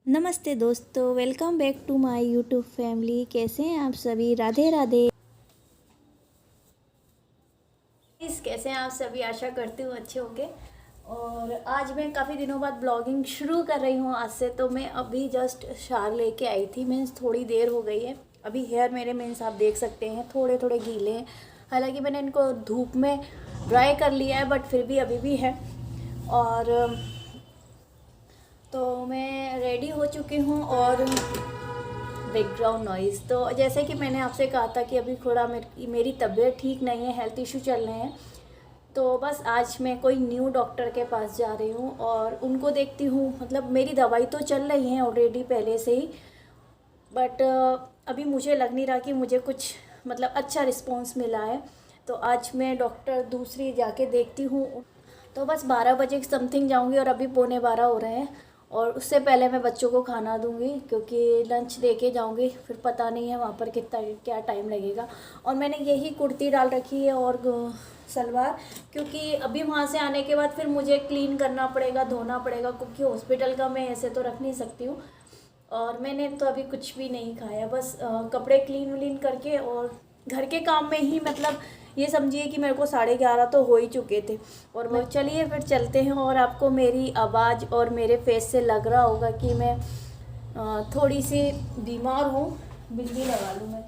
नमस्ते दोस्तों, welcome back to my YouTube family. कैसे हैं आप सभी? राधे राधे। कैसे हैं आप सभी? आशा करती हूँ अच्छे होंगे। और आज मैं काफ़ी दिनों बाद ब्लॉगिंग शुरू कर रही हूँ। आज से तो मैं अभी जस्ट शार लेके आई थी। मीन्स थोड़ी देर हो गई है। अभी हेयर मेरे मीन्स आप देख सकते हैं थोड़े थोड़े गीले हैं। हालांकि मैंने इनको धूप में ड्राई कर लिया है, बट फिर भी अभी भी है। और तो मैं रेडी हो चुकी हूँ। और बैकग्राउंड नॉइज़, तो जैसे कि मैंने आपसे कहा था कि अभी थोड़ा मेरी तबीयत ठीक नहीं है, हेल्थ इशू चल रहे हैं। तो बस आज मैं कोई न्यू डॉक्टर के पास जा रही हूँ और उनको देखती हूँ। मतलब मेरी दवाई तो चल रही है ऑलरेडी पहले से ही, बट अभी मुझे लग नहीं रहा कि मुझे कुछ मतलब अच्छा रिस्पॉन्स मिला है। तो आज मैं डॉक्टर दूसरी जाके देखती हूँ। तो बस 12 बजे समथिंग जाऊँगी और अभी पौने 12 हो रहे हैं। और उससे पहले मैं बच्चों को खाना दूँगी, क्योंकि लंच दे के जाऊँगी। फिर पता नहीं है वहाँ पर कितना क्या टाइम लगेगा। और मैंने यही कुर्ती डाल रखी है और सलवार, क्योंकि अभी वहाँ से आने के बाद फिर मुझे क्लीन करना पड़ेगा, धोना पड़ेगा, क्योंकि हॉस्पिटल का मैं ऐसे तो रख नहीं सकती हूँ। और मैंने तो अभी कुछ भी नहीं खाया, बस कपड़े क्लीन व्लीन करके और घर के काम में ही, मतलब ये समझिए कि मेरे को 11:30 तो हो ही चुके थे। और मैं चलिए फिर चलते हैं। और आपको मेरी आवाज़ और मेरे फेस से लग रहा होगा कि मैं थोड़ी सी बीमार हूँ। बिजली लगा लूँ मैं।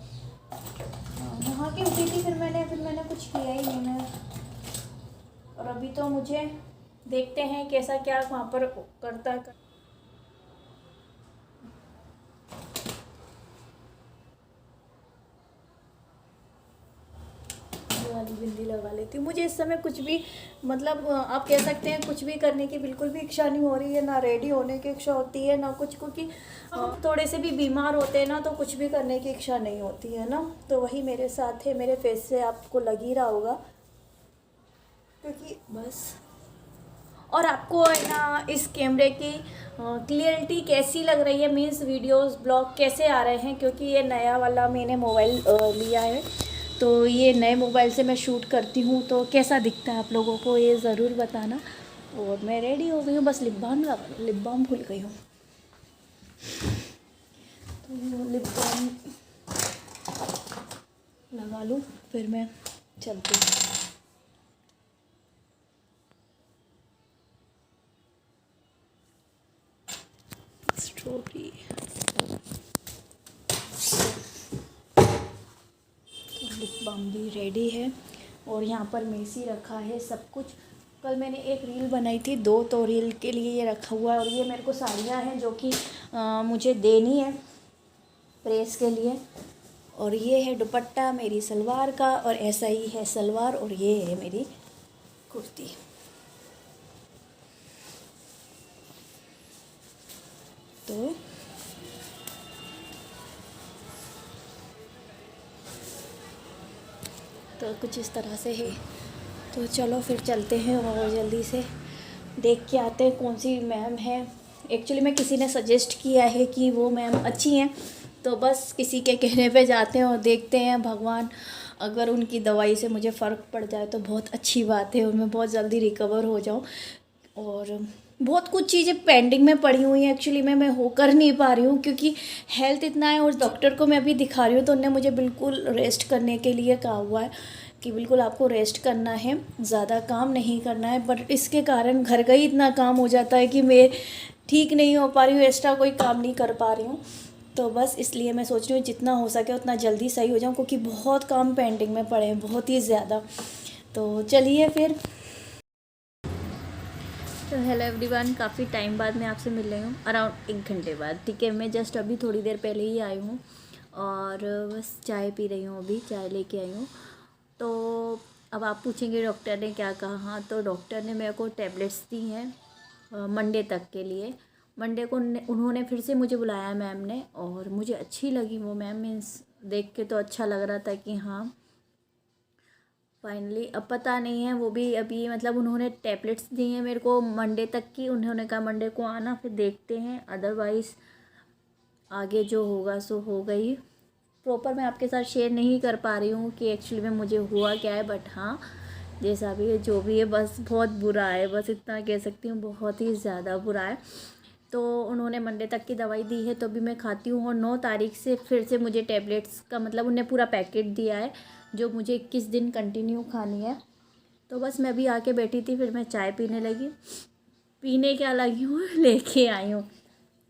वहाँ की उठी थी, फिर मैंने कुछ किया ही नहीं मैं। और अभी तो मुझे देखते हैं कैसा क्या वहाँ पर करता है। वाली बिंदी लगा लेती हूँ। मुझे इस समय कुछ भी, मतलब आप कह सकते हैं कुछ भी करने की बिल्कुल भी इच्छा नहीं हो रही है। ना रेडी होने की इच्छा होती है, ना कुछ, क्योंकि थोड़े से भी बीमार होते हैं ना, तो कुछ भी करने की इच्छा नहीं होती है ना। तो वही मेरे साथ है, मेरे फेस से आपको लग ही रहा होगा, क्योंकि बस। और आपको है ना इस कैमरे की क्लियरिटी कैसी लग रही है? मीन्स वीडियोस ब्लॉग कैसे आ रहे हैं? क्योंकि ये नया वाला मैंने मोबाइल लिया है, तो ये नए मोबाइल से मैं शूट करती हूँ। तो कैसा दिखता है आप लोगों को ये ज़रूर बताना। और मैं रेडी हो गई हूँ, बस लिप बाम भूल गई हूँ। तो लिप बाम लगा लूँ, फिर मैं चलती हूँ। स्ट्रॉबेरी लिप बाम भी रेडी है। और यहाँ पर मेसी रखा है सब कुछ। कल मैंने एक रील बनाई थी, तो रील के लिए ये रखा हुआ है। और ये मेरे को साड़ियाँ हैं जो कि मुझे देनी है प्रेस के लिए। और ये है दुपट्टा मेरी सलवार का, और ऐसा ही है सलवार, और ये है मेरी कुर्ती। तो कुछ इस तरह से है। तो चलो फिर चलते हैं और जल्दी से देख के आते हैं कौन सी मैम है। एक्चुअली मैं किसी ने सजेस्ट किया है कि वो मैम अच्छी हैं, तो बस किसी के कहने पे जाते हैं और देखते हैं। भगवान, अगर उनकी दवाई से मुझे फ़र्क पड़ जाए तो बहुत अच्छी बात है और मैं बहुत जल्दी रिकवर हो जाऊँ। और बहुत कुछ चीज़ें पेंडिंग में पड़ी हुई हैं एक्चुअली मैं हो कर नहीं पा रही हूँ, क्योंकि हेल्थ इतना है। और डॉक्टर को मैं अभी दिखा रही हूँ तो उन्होंने मुझे बिल्कुल रेस्ट करने के लिए कहा हुआ है कि बिल्कुल आपको रेस्ट करना है, ज़्यादा काम नहीं करना है। बट इसके कारण घर का ही इतना काम हो जाता है कि मैं ठीक नहीं हो पा रही हूँ, एक्स्ट्रा कोई काम नहीं कर पा रही हूँ। तो बस इसलिए मैं सोच रही हूँ जितना हो सके उतना जल्दी सही हो जाऊँ, क्योंकि बहुत काम पेंडिंग में पड़े हैं, बहुत ही ज़्यादा। तो चलिए फिर। तो हेलो एवरीवन, काफ़ी टाइम बाद मैं आपसे मिल रही हूँ, अराउंड 1 घंटे बाद। ठीक है, मैं जस्ट अभी थोड़ी देर पहले ही आई हूँ और बस चाय पी रही हूँ, अभी चाय लेके आई हूँ। तो अब आप पूछेंगे डॉक्टर ने क्या कहा। हाँ, तो डॉक्टर ने मेरे को टैबलेट्स दी हैं मंडे तक के लिए। मंडे को उन्होंने फिर से मुझे बुलाया मैम ने, और मुझे अच्छी लगी वो मैम। मीन्स देख के तो अच्छा लग रहा था कि हाँ फाइनली। अब पता नहीं है, वो भी अभी मतलब उन्होंने टैबलेट्स दी हैं मेरे को मंडे तक की। उन्होंने कहा मंडे को आना, फिर देखते हैं, अदरवाइज़ आगे जो होगा सो हो गई। प्रॉपर मैं आपके साथ शेयर नहीं कर पा रही हूँ कि एक्चुअली में मुझे हुआ क्या है, बट हाँ जैसा भी है जो भी है, बस बहुत बुरा है, बस इतना कह सकती हूँ, बहुत ही ज़्यादा बुरा है। तो उन्होंने मंडे तक की दवाई दी है, तो अभी मैं खाती हूँ। और 9 तारीख से फिर से मुझे टैबलेट्स का मतलब उन्हें पूरा पैकेट दिया है जो मुझे 21 दिन कंटिन्यू खानी है। तो बस मैं अभी आके बैठी थी, फिर मैं चाय पीने लगी। पीने क्या लगी हूँ लेके आई हूँ।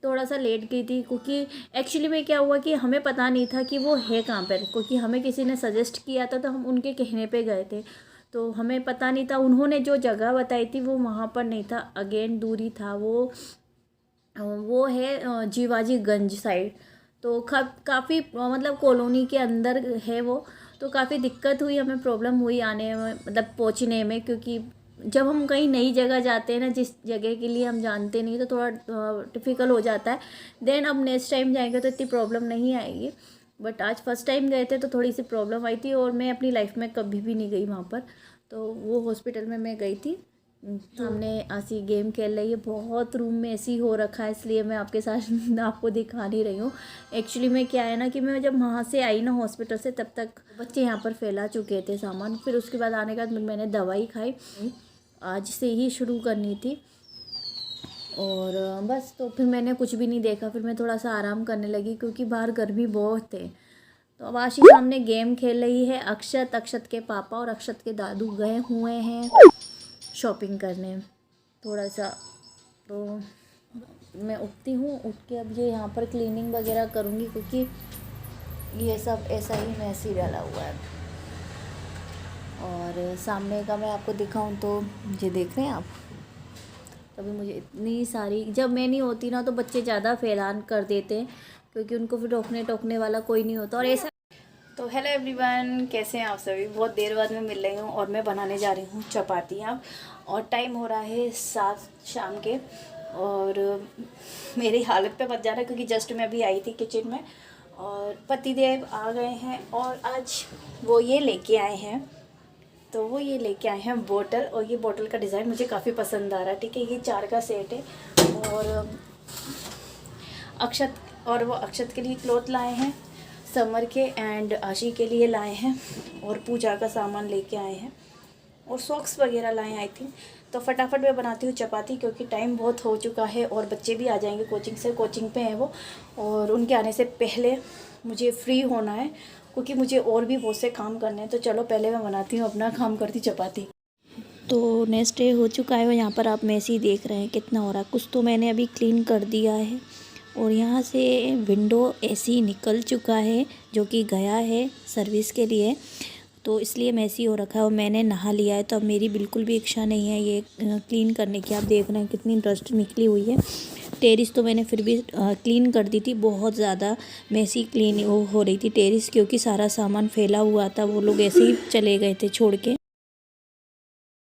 थोड़ा सा लेट गई थी क्योंकि एक्चुअली में क्या हुआ कि हमें पता नहीं था कि वो है कहाँ पर, क्योंकि हमें किसी ने सजेस्ट किया था तो हम उनके कहने पे गए थे। तो हमें पता नहीं था, उन्होंने जो जगह बताई थी वो वहाँ पर नहीं था, अगेन दूरी था। वो है जीवाजी गंज साइड। तो काफ़ी मतलब कॉलोनी के अंदर है वो। तो काफ़ी दिक्कत हुई, हमें प्रॉब्लम हुई आने में, मतलब पहुंचने में, क्योंकि जब हम कहीं नई जगह जाते हैं ना, जिस जगह के लिए हम जानते नहीं, तो थोड़ा डिफ़िकल्ट हो जाता है। देन अब नेक्स्ट टाइम जाएंगे तो इतनी प्रॉब्लम नहीं आएगी, बट आज फर्स्ट टाइम गए थे तो थोड़ी सी प्रॉब्लम आई थी। और मैं अपनी लाइफ में कभी भी नहीं गई वहाँ पर। तो वो हॉस्पिटल में मैं गई थी। हमने ऐसी गेम खेल रही है, बहुत रूम में ऐसी हो रखा है, इसलिए मैं आपके साथ आपको दिखा नहीं रही हूँ। एक्चुअली में क्या है ना कि मैं जब वहाँ से आई ना हॉस्पिटल से, तब तक बच्चे यहाँ पर फैला चुके थे सामान। फिर उसके बाद आने के बाद मैंने दवाई खाई, आज से ही शुरू करनी थी। और बस तो फिर मैंने कुछ भी नहीं देखा, फिर मैं थोड़ा सा आराम करने लगी क्योंकि बाहर गर्मी बहुत थे। तो अब आशी सामने गेम खेल रही है। अक्षत के पापा और अक्षत के दादू गए हुए हैं शॉपिंग करने थोड़ा सा। तो मैं उठती हूँ, उठ के अब ये यहाँ पर क्लीनिंग वगैरह करूँगी क्योंकि ये सब ऐसा ही मैसी डाला हुआ है। और सामने का मैं आपको दिखाऊं तो ये देख रहे हैं आप। तभी मुझे इतनी सारी, जब मैं नहीं होती ना तो बच्चे ज़्यादा फैलान कर देते हैं क्योंकि उनको फिर टोकने वाला कोई नहीं होता। और ऐसा तो हेलो एवरीवन, कैसे हैं आप सभी। बहुत देर बाद मैं मिल रही हूँ और मैं बनाने जा रही हूँ चपातियाँ। और टाइम हो रहा है 7 शाम के। और मेरी हालत पे मत जाना क्योंकि जस्ट मैं अभी आई थी किचन में और पतिदेव आ गए हैं। और आज वो ये लेके आए हैं, तो वो ये लेके आए हैं बोतल। और ये बोतल का डिज़ाइन मुझे काफ़ी पसंद आ रहा है। ठीक है, ये 4 का सेट है। और वो अक्षत के लिए क्लॉथ लाए हैं, समर के एंड आशी के लिए लाए हैं। और पूजा का सामान लेके आए हैं और सॉक्स वगैरह लाए हैं आई थिंक। तो फटाफट मैं बनाती हूँ चपाती क्योंकि टाइम बहुत हो चुका है और बच्चे भी आ जाएंगे कोचिंग से, कोचिंग पे हैं वो। और उनके आने से पहले मुझे फ्री होना है क्योंकि मुझे और भी बहुत से काम करने हैं। तो चलो पहले मैं बनाती हूँ अपना काम, करती चपाती। तो नेक्स्ट डे हो चुका है और यहाँ पर आप मैसी देख रहे हैं कितना हो रहा है। कुछ तो मैंने अभी क्लीन कर दिया है। और यहाँ से विंडो एसी निकल चुका है जो कि गया है सर्विस के लिए, तो इसलिए मैसी हो रखा है। और मैंने नहा लिया है तो अब मेरी बिल्कुल भी इच्छा नहीं है ये क्लीन करने की। आप देख रहे हैं कितनी डस्ट निकली हुई है। टेरिस तो मैंने फिर भी क्लीन कर दी थी, बहुत ज़्यादा मैसी क्लीन हो रही थी टेरिस क्योंकि सारा सामान फैला हुआ था। वो लोग ऐसे ही चले गए थे छोड़ के।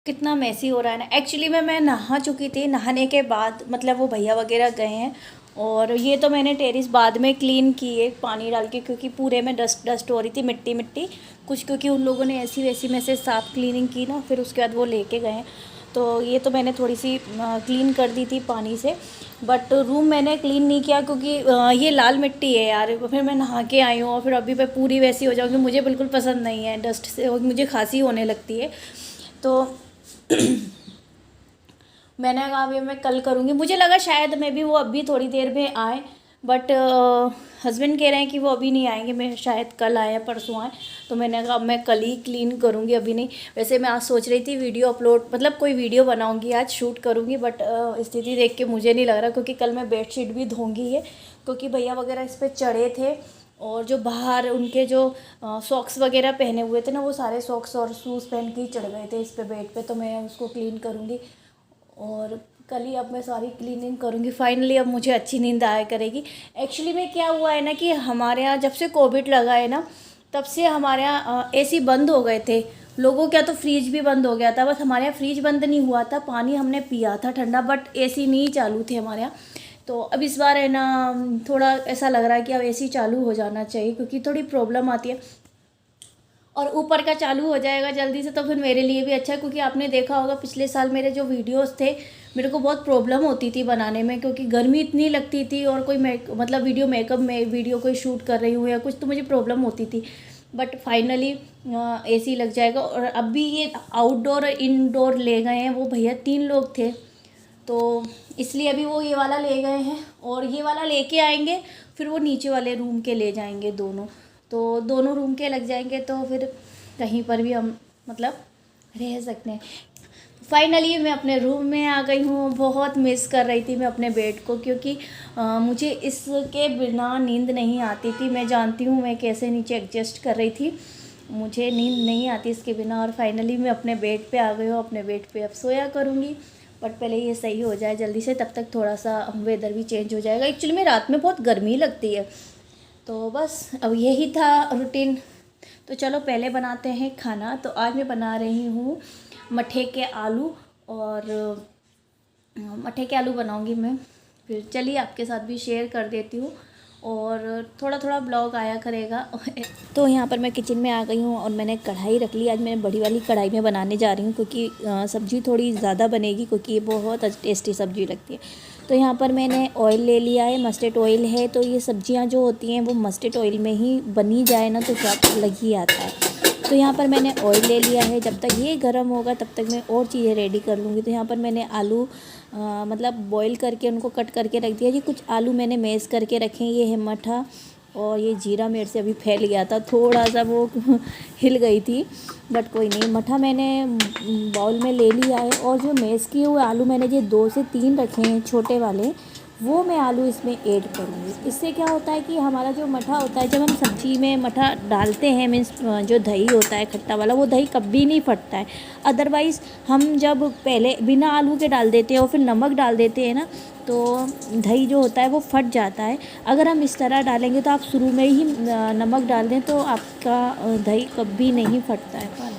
कितना मैसी हो रहा है ना। एक्चुअली मैं नहा चुकी थी, नहाने के बाद मतलब वो भैया वगैरह गए हैं। और ये तो मैंने टेरिस बाद में क्लीन की है पानी डाल के क्योंकि पूरे में डस्ट हो रही थी, मिट्टी कुछ, क्योंकि उन लोगों ने ऐसी वैसी में से साफ़ क्लीनिंग की ना, फिर उसके बाद वो लेके गए। तो ये तो मैंने थोड़ी सी क्लीन कर दी थी पानी से, बट रूम मैंने क्लीन नहीं किया क्योंकि ये लाल मिट्टी है यार। फिर मैं नहा के आई हूँ और फिर अभी मैं पूरी वैसी हो जाऊँगी, मुझे बिल्कुल पसंद नहीं है डस्ट से, मुझे खांसी होने लगती है। तो मैंने कहा अभी मैं कल करूँगी। मुझे लगा शायद मैं भी वो अभी थोड़ी देर में आए, बट हस्बैंड कह रहे हैं कि वो अभी नहीं आएंगे, मैं शायद कल आए परसों आए। तो मैंने कहा मैं कल ही क्लीन करूँगी, अभी नहीं। वैसे मैं आज सोच रही थी वीडियो अपलोड, मतलब कोई वीडियो बनाऊँगी आज, शूट करूँगी, बट स्थिति देख के मुझे नहीं लग रहा क्योंकि कल मैं बेडशीट भी धोंगी है क्योंकि भैया वगैरह इस पर चढ़े थे। और जो बाहर उनके जो सॉक्स वगैरह पहने हुए थे ना, वो सारे सॉक्स और शूज़ पहन के ही चढ़ गए थे इस पे बेड पे। तो मैं उसको क्लीन करूँगी और कल ही अब मैं सारी क्लीनिंग करूँगी। फाइनली अब मुझे अच्छी नींद आया करेगी। एक्चुअली में क्या हुआ है ना कि हमारे यहाँ जब से कोविड लगा है ना, तब से हमारे यहाँ एसी बंद हो गए थे लोगों क्या, तो फ्रिज भी बंद हो गया था। बस हमारे यहाँ फ्रिज बंद नहीं हुआ था, पानी हमने पिया था ठंडा, बट एसी नहीं चालू थे हमारे यहाँ। तो अब इस बार है ना थोड़ा ऐसा लग रहा है कि अब एसी चालू हो जाना चाहिए क्योंकि थोड़ी प्रॉब्लम आती है। और ऊपर का चालू हो जाएगा जल्दी से तो फिर मेरे लिए भी अच्छा है क्योंकि आपने देखा होगा पिछले साल मेरे जो वीडियोस थे, मेरे को बहुत प्रॉब्लम होती थी बनाने में क्योंकि गर्मी इतनी लगती थी और कोई मतलब मेकअप में वीडियो कोई शूट कर रही हूँ या कुछ, तो मुझे प्रॉब्लम होती थी। बट फाइनली एसी लग जाएगा। और अब भी ये आउटडोर और इनडोर ले गए हैं वो भैया, 3 लोग थे। तो इसलिए अभी वो ये वाला ले गए हैं और ये वाला लेके आएंगे, फिर वो नीचे वाले रूम के ले जाएंगे दोनों। तो दोनों रूम के लग जाएंगे तो फिर कहीं पर भी हम मतलब रह सकते हैं। फाइनली मैं अपने रूम में आ गई हूँ। बहुत मिस कर रही थी मैं अपने बेड को, क्योंकि मुझे इसके बिना नींद नहीं आती थी। मैं जानती हूँ मैं कैसे नीचे एडजस्ट कर रही थी, मुझे नींद नहीं आती इसके बिना। और फाइनली मैं अपने बेड पे आ गई हूँ। अपने बेड पे अब सोया करूँगी, बट पहले ये सही हो जाए जल्दी से, तब तक थोड़ा सा वेदर भी चेंज हो जाएगा। एक्चुअली में रात में बहुत गर्मी लगती है। तो बस अब यही था रूटीन। तो चलो पहले बनाते हैं खाना। तो आज मैं बना रही हूँ मठे के आलू, और मठे के आलू बनाऊंगी मैं। फिर चलिए आपके साथ भी शेयर कर देती हूँ, और थोड़ा थोड़ा ब्लॉग आया करेगा। तो यहाँ पर मैं किचन में आ गई हूँ और मैंने कढ़ाई रख ली। आज मैं बड़ी वाली कढ़ाई में बनाने जा रही हूँ, क्योंकि सब्ज़ी थोड़ी ज़्यादा बनेगी, क्योंकि ये बहुत टेस्टी सब्ज़ी लगती है। तो यहाँ पर मैंने ऑयल ले लिया है, मस्टर्ड ऑयल है। तो ये सब्जियाँ जो होती हैं वो मस्टर्ड ऑयल में ही बनी जाए ना तो स्वाद लग ही आता है। तो यहाँ पर मैंने ऑयल ले लिया है। जब तक ये गर्म होगा तब तक मैं और चीज़ें रेडी कर लूँगी। तो यहाँ पर मैंने आलू मतलब बॉईल करके उनको कट करके रख दिया जी। कुछ आलू मैंने मैश करके रखे हैं। ये है मठा, और ये जीरा मेरे से अभी फैल गया था, थोड़ा सा वो हिल गई थी, बट कोई नहीं। मठा मैंने बाउल में ले लिया है, और जो मैश किए हुए आलू मैंने ये 2 से 3 रखे हैं छोटे वाले, वो मैं आलू इसमें ऐड करूँगी। इससे क्या होता है कि हमारा जो मठा होता है, जब हम सब्ज़ी में मठा डालते हैं, मीन्स जो दही होता है खट्टा वाला, वो दही कभी नहीं फटता है। अदरवाइज़ हम जब पहले बिना आलू के डाल देते हैं और फिर नमक डाल देते हैं ना, तो दही जो होता है वो फट जाता है। अगर हम इस तरह डालेंगे तो आप शुरू में ही नमक डाल दें तो आपका दही कभी नहीं फटता है।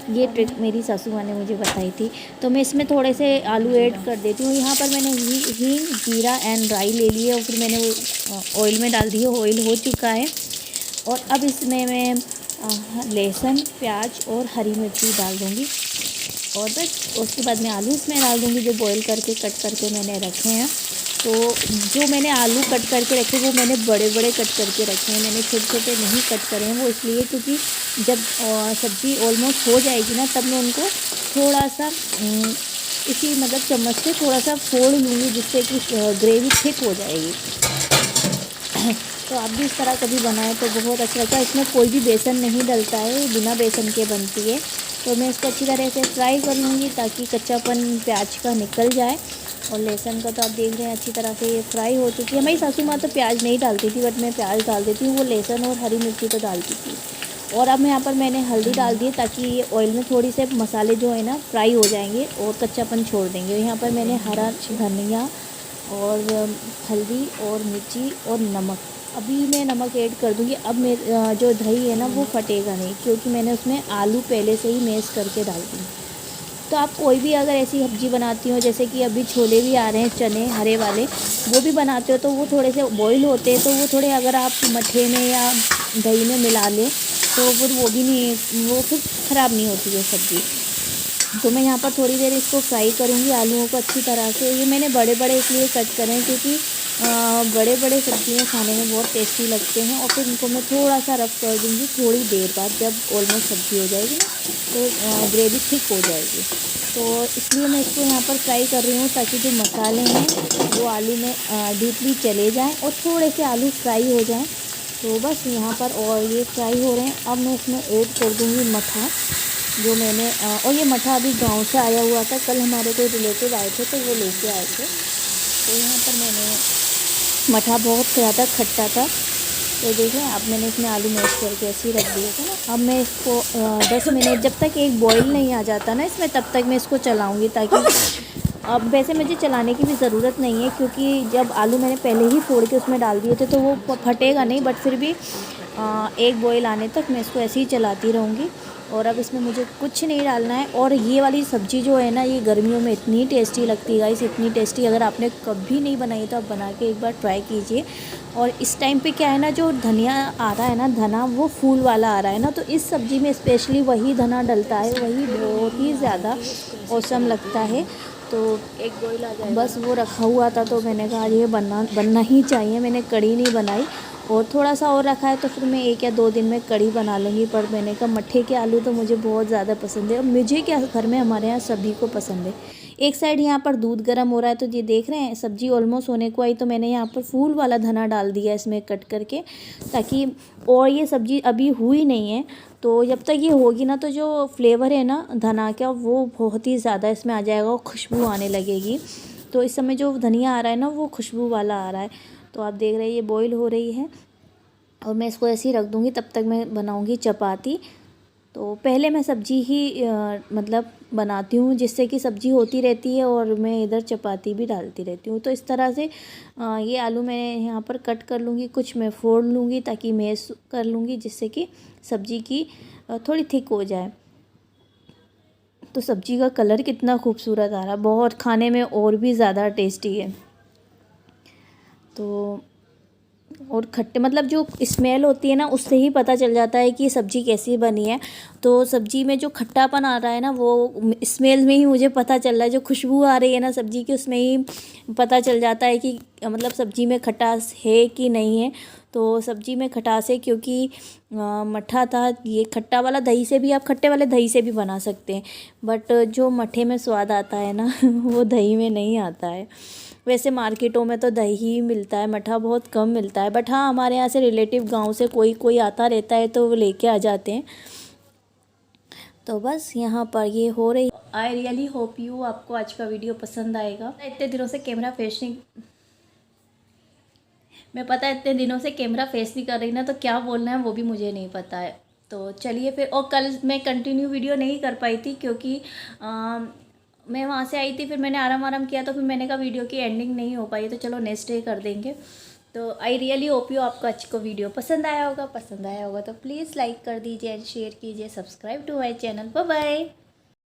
ये ट्रिक मेरी सासू माँ ने मुझे बताई थी। तो मैं इसमें थोड़े से आलू ऐड कर देती हूँ। यहाँ पर मैंने हींग, जीरा एंड राई ले लिए, और फिर मैंने वो ऑयल में डाल दी है। ऑयल हो चुका है, और अब इसमें मैं लहसुन, प्याज और हरी मिर्ची डाल दूँगी, और बस उसके बाद मैं आलू इसमें डाल दूँगी जो बॉईल करके कट करके मैंने रखे हैं। तो जो मैंने आलू कट करके रखे वो मैंने बड़े बड़े कट करके रखे हैं, मैंने छोटे छोटे नहीं कट करे हैं। वो इसलिए क्योंकि जब सब्ज़ी ऑलमोस्ट हो जाएगी ना, तब मैं उनको थोड़ा सा इसी मतलब चम्मच से थोड़ा सा फोड़ लूँगी, जिससे कि ग्रेवी थिक हो जाएगी। तो आप भी इस तरह कभी बनाएं तो बहुत अच्छा लगता है। इसमें कोई भी बेसन नहीं डलता है, बिना बेसन के बनती है। तो मैं इसको अच्छी तरह से फ्राई कर लूँगी ताकि कच्चापन प्याज का निकल जाए। और लहसुन का तो आप देख रहे हैं अच्छी तरह से ये फ्राई हो चुकी है। हमारी सासू माँ तो प्याज नहीं डालती थी, बट मैं प्याज डाल देती हूँ। वो लहसुन और हरी मिर्ची तो डालती थी। और अब यहाँ पर मैंने हल्दी डाल दी, ताकि ये ऑयल में थोड़ी से मसाले जो है ना फ्राई हो जाएंगे और कच्चापन छोड़ देंगे। यहाँ पर मैंने हरा धनिया और हल्दी और मिर्ची और नमक, अभी मैं नमक ऐड कर दूँगी। अब मेरे जो दही है ना वो फटेगा नहीं, क्योंकि मैंने उसमें आलू पहले से ही मैश करके डाल दी। तो आप कोई भी अगर ऐसी सब्ज़ी बनाती हो, जैसे कि अभी छोले भी आ रहे हैं चने हरे वाले, वो भी बनाते हो, तो वो थोड़े से बॉईल होते हैं, तो वो थोड़े अगर आप मठे में या दही में मिला लें तो फिर वो भी नहीं, वो फिर ख़राब नहीं होती है सब्ज़ी। तो मैं यहाँ पर थोड़ी देर इसको फ्राई करूँगी आलूओं को अच्छी तरह से। ये मैंने बड़े बड़े इसलिए कट करें क्योंकि बड़े बड़े सब्ज़ियाँ खाने में बहुत टेस्टी लगते हैं। और फिर इनको मैं थोड़ा सा रफ़ कर दूँगी थोड़ी देर बाद, जब ऑलमोस्ट सब्ज़ी हो जाएगी ना तो ग्रेवी थिक हो जाएगी। तो इसलिए मैं इसको यहाँ पर फ्राई कर रही हूँ, ताकि जो मसाले हैं वो आलू में डीपली चले जाएँ और थोड़े से आलू फ्राई हो जाएँ। तो बस यहाँ पर और ये फ्राई हो रहे हैं। अब मैं इसमें ऐड कर दूँगी मठा, जो मैंने और ये मठा अभी गांव से आया हुआ था। कल हमारे कोई रिलेटिव आए थे तो वो लेके आए थे। तो यहाँ पर मैंने मठा बहुत ज़्यादा खट्टा था, तो देखें अब मैंने इसमें आलू मैश करके ऐसे ही रख दिया था ना। अब मैं इसको 10 मिनट, जब तक एक बॉईल नहीं आ जाता ना इसमें, तब तक मैं इसको चलाऊँगी। ताकि अब वैसे मुझे चलाने की भी ज़रूरत नहीं है, क्योंकि जब आलू मैंने पहले ही फोड़ के उसमें डाल दिए थे तो वो फटेगा नहीं। बट फिर भी एक बॉईल आने तक मैं इसको ऐसे ही चलाती रहूँगी। और अब इसमें मुझे कुछ नहीं डालना है। और ये वाली सब्ज़ी जो है ना, ये गर्मियों में इतनी टेस्टी लगती है गाइस, इतनी टेस्टी। अगर आपने कभी नहीं बनाई तो आप बना के एक बार ट्राई कीजिए। और इस टाइम पे क्या है ना, जो धनिया आ रहा है ना, धना वो फूल वाला आ रहा है ना, तो इस सब्ज़ी में स्पेशली वही धना डलता है, वही बहुत ही ज़्यादा औसम लगता है। तो एक बॉईल आ जाए, बस वो रखा हुआ था तो मैंने कहा ये बनना ही चाहिए। मैंने कढ़ी नहीं बनाई, और थोड़ा सा और रखा है तो फिर मैं 1 या 2 दिन में कढ़ी बना लूँगी। पर मैंने कहा मट्ठे के आलू तो मुझे बहुत ज़्यादा पसंद है, और मुझे क्या घर में हमारे यहाँ सभी को पसंद है। एक साइड यहाँ पर दूध गर्म हो रहा है, तो ये देख रहे हैं सब्जी ऑलमोस्ट होने को आई, तो मैंने यहाँ पर फूल वाला धना डाल दिया इसमें कट करके, ताकि, और ये सब्जी अभी हुई नहीं है, तो जब तक ये होगी ना तो जो फ्लेवर है ना धना का वो बहुत ही ज़्यादा इसमें आ जाएगा और खुशबू आने लगेगी। तो इस समय जो धनिया आ रहा है ना वो खुशबू वाला आ रहा है। तो आप देख रहे हैं ये बॉईल हो रही है और मैं इसको ऐसे ही रख दूँगी, तब तक मैं बनाऊँगी चपाती। तो पहले मैं सब्जी ही मतलब बनाती हूँ, जिससे कि सब्जी होती रहती है और मैं इधर चपाती भी डालती रहती हूँ। तो इस तरह से ये आलू मैं यहाँ पर कट कर लूँगी, कुछ मैं फोड़ लूँगी ताकि मैश कर लूँगी, जिससे कि सब्जी की थोड़ी थिक हो जाए। तो सब्जी का कलर कितना खूबसूरत आ रहा है, बहुत खाने में और भी ज़्यादा टेस्टी है। तो और खट्टे मतलब जो स्मेल होती है ना उससे ही पता चल जाता है कि सब्ज़ी कैसी बनी है। तो सब्ज़ी में जो खट्टापन आ रहा है ना वो स्मेल में ही मुझे पता चल रहा है, जो खुशबू आ रही है ना सब्ज़ी की उसमें ही पता चल जाता है कि मतलब सब्ज़ी में खटास है कि नहीं है। तो सब्ज़ी में खटास है क्योंकि मट्ठा था। ये खट्टा वाला दही से भी, आप खट्टे वाले दही से भी बना सकते हैं, बट जो मट्ठे में स्वाद आता है ना वो दही में नहीं आता है। वैसे मार्केटों में तो दही ही मिलता है, मट्ठा बहुत कम मिलता है, बट हाँ हमारे यहाँ से रिलेटिव गांव से कोई कोई आता रहता है तो वो लेके आ जाते हैं। तो बस यहाँ पर ये हो रही। आई रियली होप यू आपको आज का वीडियो पसंद आएगा। इतने दिनों से कैमरा फेस नहीं, मैं पता है इतने दिनों से कैमरा फेस नहीं कर रही ना, तो क्या बोलना है वो भी मुझे नहीं पता है। तो चलिए फिर, और कल मैं कंटिन्यू वीडियो नहीं कर पाई थी क्योंकि मैं वहाँ से आई थी, फिर मैंने आराम किया, तो फिर मैंने कहा वीडियो की एंडिंग नहीं हो पाई, तो चलो नेक्स्ट डे कर देंगे। तो आई रियली होप यू आपको आज को वीडियो पसंद आया होगा तो प्लीज़ लाइक कर दीजिए एंड शेयर कीजिए, subscribe to my channel. Bye bye.